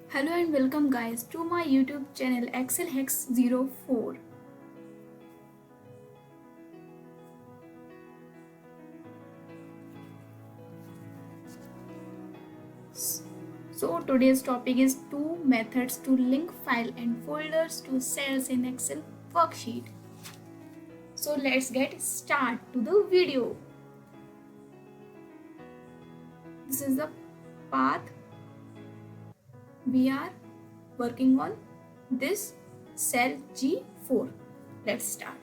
Hello and welcome guys to my YouTube channel Excel Hex 04. So today's topic is two methods to link file and folders to cells in Excel worksheet. So let's get start to the video. This is the path we are working on, this cell G4. Let's start.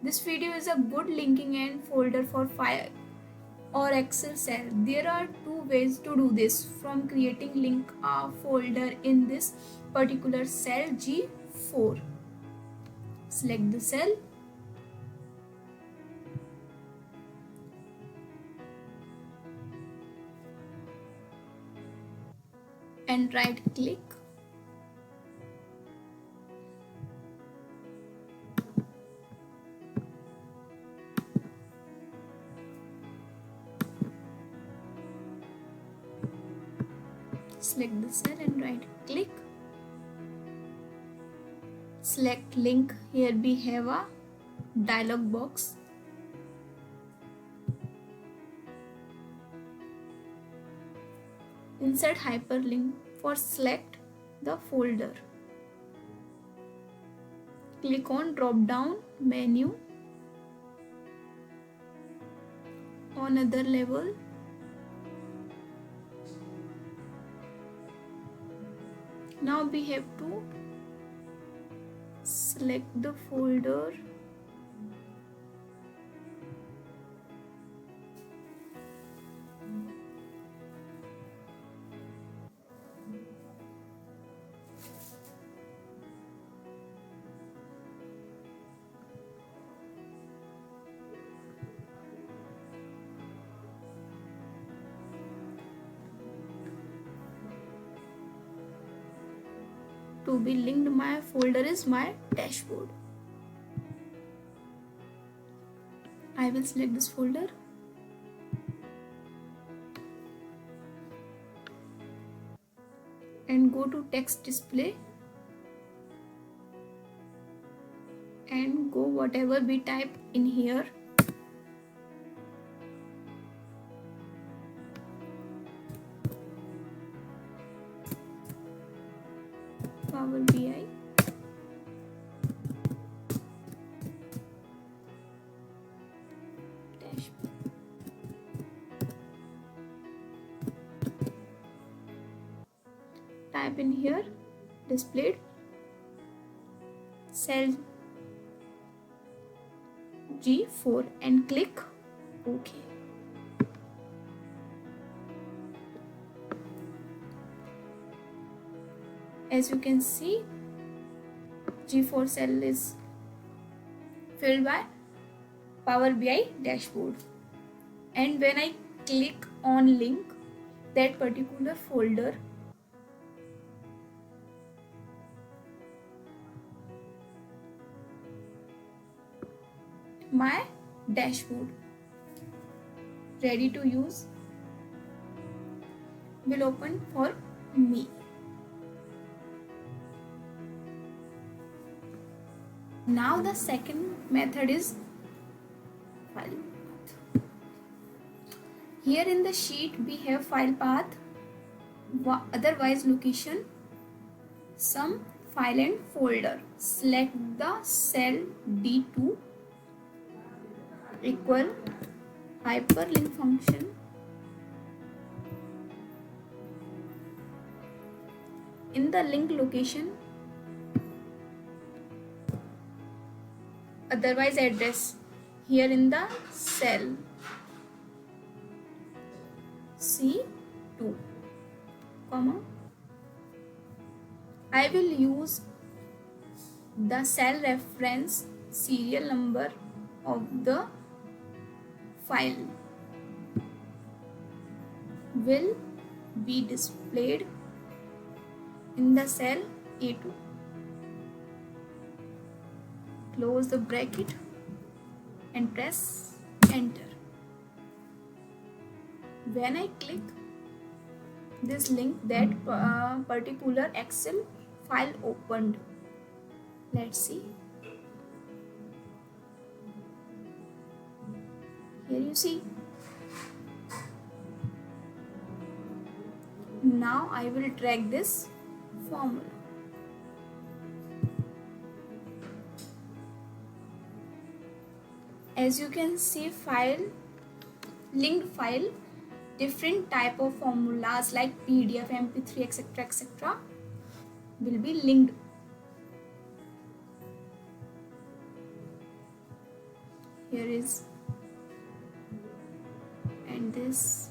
This video is a good linking and folder for file or Excel cell. There are two ways to do this, from creating link a folder in this particular cell G4. Select the cell and right click. Select the cell and right click. Select link. Here we have a dialog box. Insert hyperlink for select the folder. Click on drop down menu on other level. Now we have to select the folder. To be linked, my folder is my dashboard. I will select this folder and go to text display and go whatever we type in here. Power BI. Dashboard. Type in here displayed cell G4 and click OK. As you can see, G4 cell is filled by Power BI dashboard, and when I click on link, that particular folder my dashboard ready to use will open for me. Now the second method is file path. Here in the sheet we have file path, otherwise location, some file and folder. Select the cell D2 equal hyperlink function. In the link location, otherwise address, here in the cell C2, comma, I will use the cell reference serial number of the file will be displayed in the cell A2. Close the bracket and press enter. When I click, this link that particular Excel file opened. Let's see. Here you see. Now I will drag this formula. As you can see, linked file, different type of formulas like PDF, MP3, etc. will be linked. Here is, and this.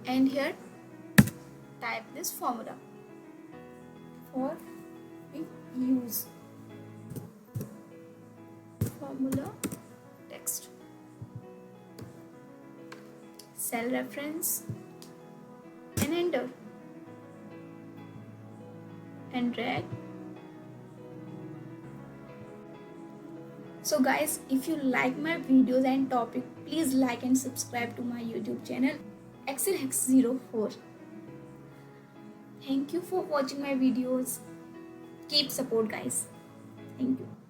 And here type this formula for we use formula text, cell reference, and enter and drag. So guys, if you like my videos and topic, please like and subscribe to my YouTube channel Excel Hex 04. Thank you for watching my videos. Keep support guys. Thank you.